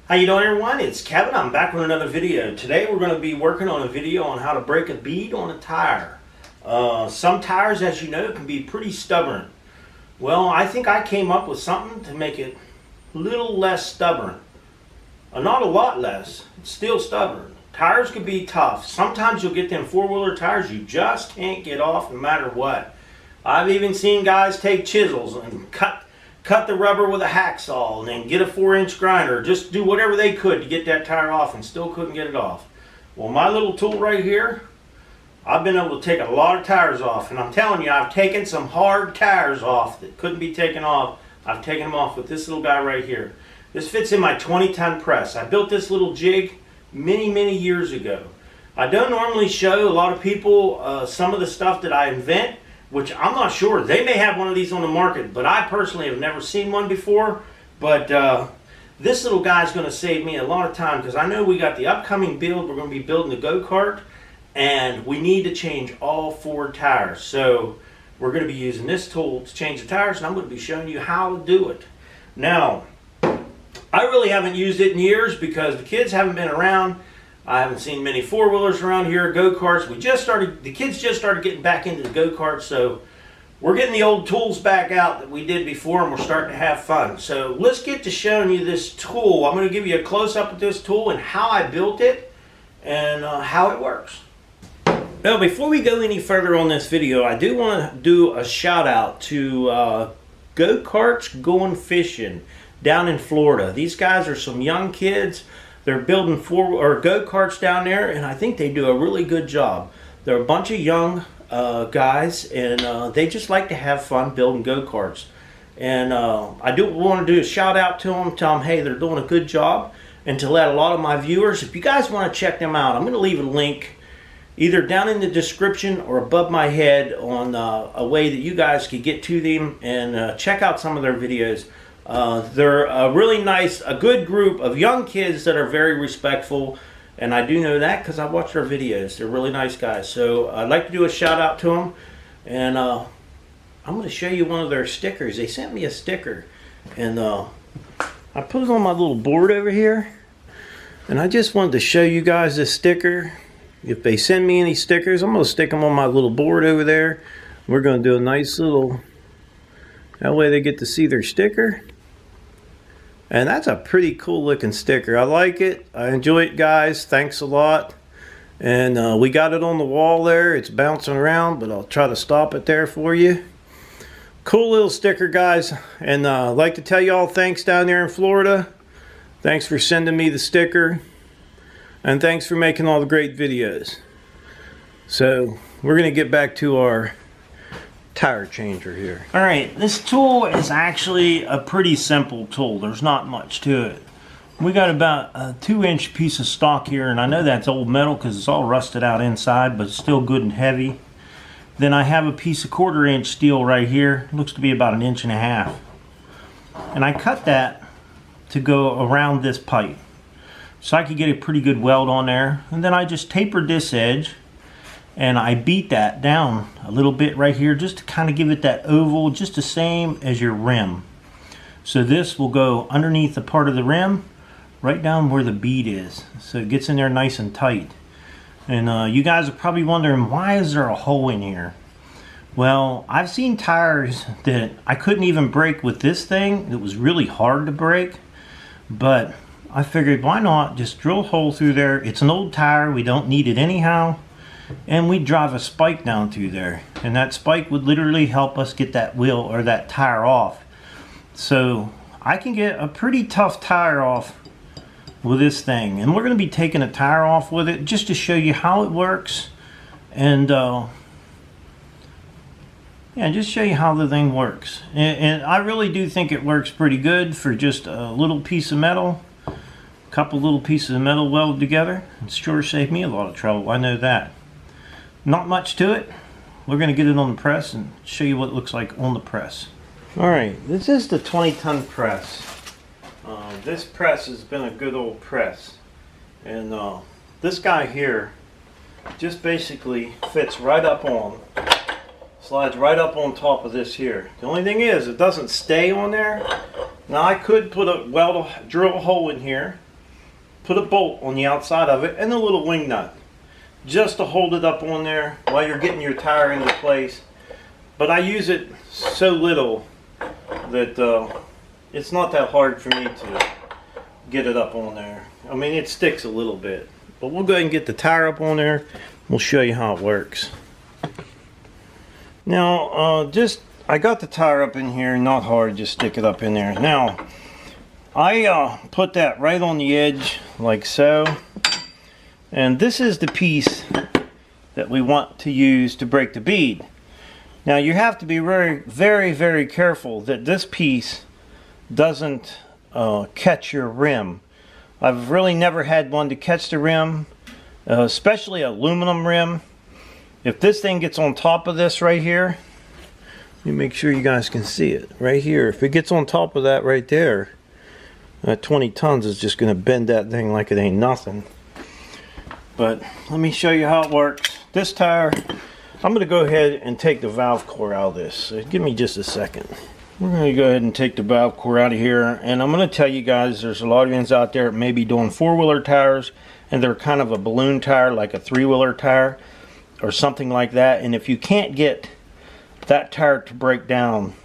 How you doing, everyone? It's Kevin. I'm back with another video. Today we're going to be working on a video on how to break a bead on a tire. Some tires, as you know, can be pretty stubborn. Well, I think I came up with something to make it a little less stubborn. Not a lot less. It's still stubborn. Tires can be tough. Sometimes you'll get them four-wheeler tires you just can't get off no matter what. I've even seen guys take chisels and cut the rubber with a hacksaw and then get a 4-inch grinder, just do whatever they could to get that tire off and still couldn't get it off. Well, my little tool right here, I've been able to take a lot of tires off, and I'm telling you, I've taken some hard tires off that couldn't be taken off. I've taken them off with this little guy right here. This fits in my 20-ton press. I built this little jig many years ago. I don't normally show a lot of people some of the stuff that I invent, which I'm not sure. They may have one of these on the market, but I personally have never seen one before. But this little guy is going to save me a lot of time, because I know we got the upcoming build. We're going to be building the go-kart, and we need to change all 4 tires. So we're going to be using this tool to change the tires, and I'm going to be showing you how to do it. Now, I really haven't used it in years because the kids haven't been around. I haven't seen many four-wheelers around here, go-karts. The kids just started getting back into the go-karts, so we're getting the old tools back out that we did before, and we're starting to have fun. So let's get to showing you this tool. I'm going to give you a close-up of this tool and how I built it and how it works. Now, before we go any further on this video, I do want to do a shout-out to Karts Gone Fishin down in Florida. These guys are some young kids. They're building go-karts down there, and I think they do a really good job. They're a bunch of young guys, and they just like to have fun building go-karts. And I do want to do a shout out to them, tell them, hey, they're doing a good job, and to let a lot of my viewers, if you guys want to check them out, I'm going to leave a link either down in the description or above my head on a way that you guys could get to them and check out some of their videos. They're a really nice, a good group of young kids that are very respectful, and I do know that because I watch their videos. They're really nice guys. So I'd like to do a shout out to them, and I'm going to show you one of their stickers. They sent me a sticker, and I put it on my little board over here, and I just wanted to show you guys this sticker. If they send me any stickers, I'm going to stick them on my little board over there. We're going to do a nice little, that way they get to see their sticker. And that's a pretty cool looking sticker. I like it. I enjoy it, guys. Thanks a lot. And we got it on the wall there. It's bouncing around, but I'll try to stop it there for you. Cool little sticker, guys. And I'd like to tell you all thanks down there in Florida. Thanks for sending me the sticker. And thanks for making all the great videos. So we're going to get back to our tire changer here. Alright, this tool is actually a pretty simple tool. There's not much to it. We got about a 2-inch piece of stock here, and I know that's old metal because it's all rusted out inside, but it's still good and heavy. Then I have a piece of 1/4-inch steel right here. Looks to be about 1.5 inches. And I cut that to go around this pipe, so I could get a pretty good weld on there. And then I just tapered this edge, and I beat that down a little bit right here just to kind of give it that oval, just the same as your rim. So this will go underneath the part of the rim, right down where the bead is. So it gets in there nice and tight. And you guys are probably wondering, why is there a hole in here? Well, I've seen tires that I couldn't even break with this thing. It was really hard to break. But I figured, why not just drill a hole through there? It's an old tire. We don't need it anyhow. And we'd drive a spike down through there, and that spike would literally help us get that wheel or that tire off. So I can get a pretty tough tire off with this thing, and we're going to be taking a tire off with it just to show you how it works, and yeah, just show you how the thing works. And I really do think it works pretty good for just a little piece of metal. A couple little pieces of metal welded together. It sure saved me a lot of trouble, I know that. Not much to it. We're going to get it on the press and show you what it looks like on the press. Alright, this is the 20-ton press. This press has been a good old press. And this guy here just basically fits right up on, slides right up on top of this here. The only thing is, it doesn't stay on there. Now I could put drill a hole in here put a bolt on the outside of it and a little wing nut just to hold it up on there while you're getting your tire into place. But I use it so little that it's not that hard for me to get it up on there. I mean, it sticks a little bit, but we'll go ahead and get the tire up on there. We'll show you how it works. Now, I got the tire up in here, not hard, just stick it up in there. Now, I put that right on the edge like so, and this is the piece that we want to use to break the bead. Now, you have to be very, very, very careful that this piece doesn't catch your rim. I've really never had one to catch the rim, especially aluminum rim. If this thing gets on top of this right here, let me make sure you guys can see it right here. If it gets on top of that right there, that 20 tons is just going to bend that thing like it ain't nothing. But let me show you how it works. This tire, I'm going to go ahead and take the valve core out of this. So give me just a second. We're going to go ahead and take the valve core out of here, and I'm going to tell you guys, there's a lot of you out there maybe doing four-wheeler tires, and they're kind of a balloon tire, like a three-wheeler tire or something like that. And if you can't get that tire to break down,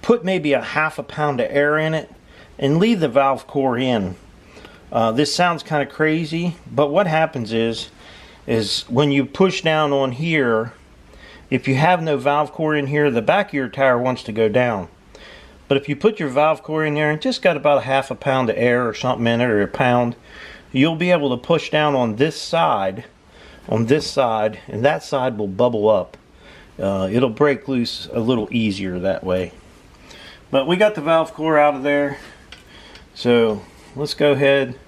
put maybe a half a pound of air in it and leave the valve core in. This sounds kind of crazy, but what happens is when you push down on here, if you have no valve core in here, the back of your tire wants to go down. But if you put your valve core in there and just got about a half a pound of air or something in it, or a pound, you'll be able to push down on this side, and that side will bubble up. It'll break loose a little easier that way. But we got the valve core out of there, so let's go ahead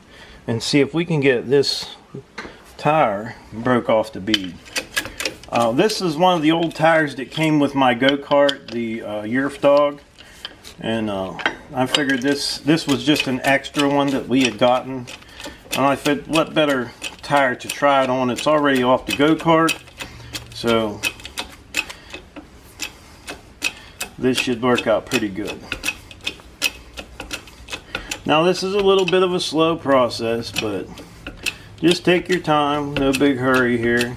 and see if we can get this tire broke off the bead. This is one of the old tires that came with my go-kart, the Yerf Dog, and I figured this was just an extra one that we had gotten, and I thought, what better tire to try it on? It's already off the go-kart, so this should work out pretty good. Now, this is a little bit of a slow process, but just take your time, no big hurry here.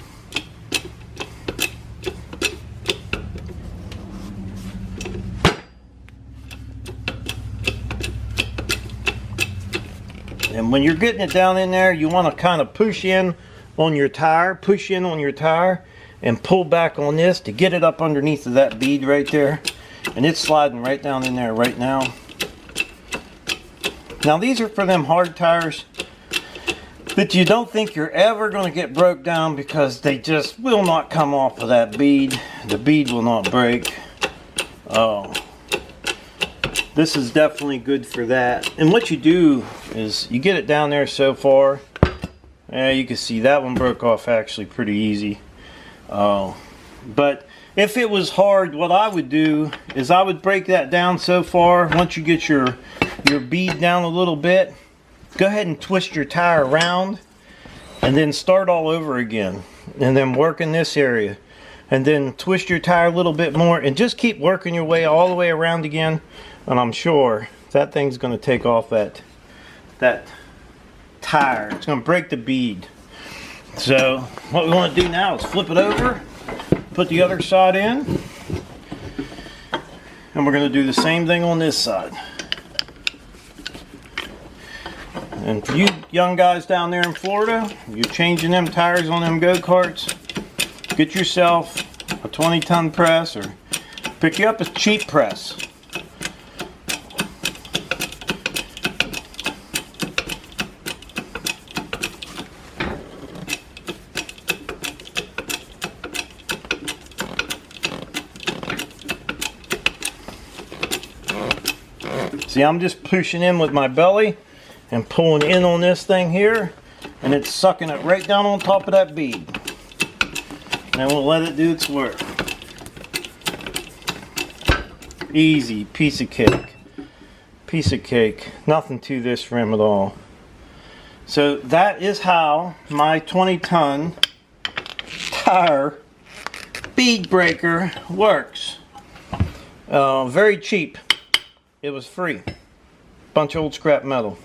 And when you're getting it down in there, you want to kind of push in on your tire, and pull back on this to get it up underneath of that bead right there. And it's sliding right down in there right now. Now, these are for them hard tires that you don't think you're ever going to get broke down, because they just will not come off of that bead. The bead will not break. Oh, this is definitely good for that. And what you do is you get it down there so far. Yeah, you can see that one broke off actually pretty easy. But if it was hard, what I would do is I would break that down so far. Once you get your bead down a little bit, go ahead and twist your tire around and then start all over again, and then work in this area, and then twist your tire a little bit more, and just keep working your way all the way around again, and I'm sure that thing's going to take off that tire. It's going to break the bead. So what we want to do now is flip it over, put the other side in, and we're going to do the same thing on this side. And for you young guys down there in Florida, you're changing them tires on them go-karts, get yourself a 20-ton press, or pick you up a cheap press. See, I'm just pushing in with my belly and pulling in on this thing here, and it's sucking it right down on top of that bead. And we'll let it do its work. Easy, piece of cake. Piece of cake. Nothing to this rim at all. So that is how my 20-ton tire bead breaker works. Very cheap. It was free. Bunch of old scrap metal.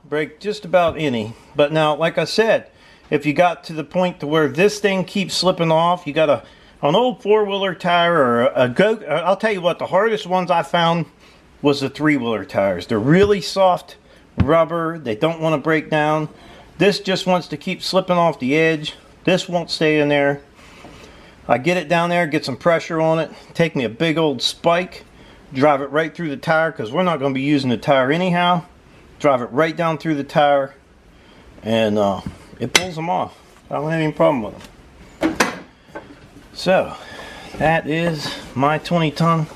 break just about any. But now, like I said, if you got to the point to where this thing keeps slipping off, you got an old four-wheeler tire or a go. I'll tell you what, the hardest ones I found was the three-wheeler tires. They're really soft rubber. They don't want to break down. This just wants to keep slipping off the edge. This won't stay in there. I get it down there, get some pressure on it, take me a big old spike, drive it right through the tire, because we're not going to be using the tire anyhow. Drive it right down through the tire, and it pulls them off. I don't have any problem with them. So that is my 20-ton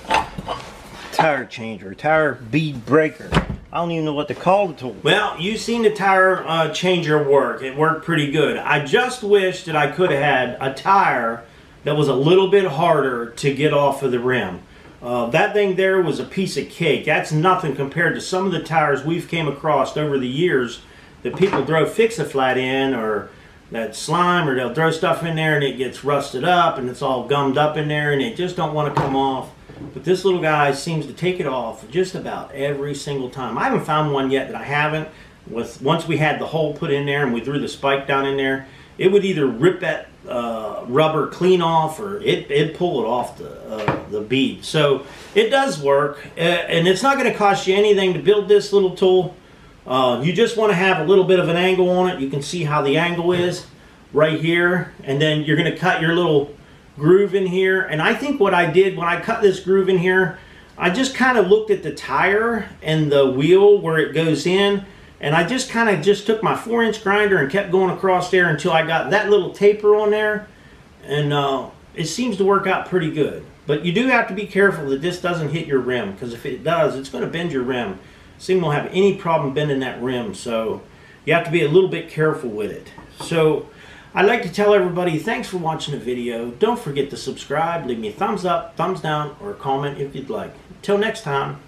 tire changer, tire bead breaker. I don't even know what to call the tool. Well, you've seen the tire changer work. It worked pretty good. I just wish that I could have had a tire that was a little bit harder to get off of the rim. That thing there was a piece of cake. That's nothing compared to some of the tires we've came across over the years that people throw fix-a-flat in, or that slime, or they'll throw stuff in there and it gets rusted up and it's all gummed up in there and it just don't want to come off. But this little guy seems to take it off just about every single time. I haven't found one yet that I haven't. Once we had the hole put in there and we threw the spike down in there, it would either rip that rubber clean off, or it'd pull it off the bead. So it does work, and it's not going to cost you anything to build this little tool. You just want to have a little bit of an angle on it. You can see how the angle is right here, and then you're going to cut your little groove in here. And I think what I did when I cut this groove in here, I just kind of looked at the tire and the wheel where it goes in, and I just kind of took my 4-inch grinder and kept going across there until I got that little taper on there, and it seems to work out pretty good. But you do have to be careful that this doesn't hit your rim, because if it does, it's going to bend your rim. This thing won't have any problem bending that rim, so you have to be a little bit careful with it. So I'd like to tell everybody, thanks for watching the video. Don't forget to subscribe, leave me a thumbs up, thumbs down, or a comment if you'd like. Until next time.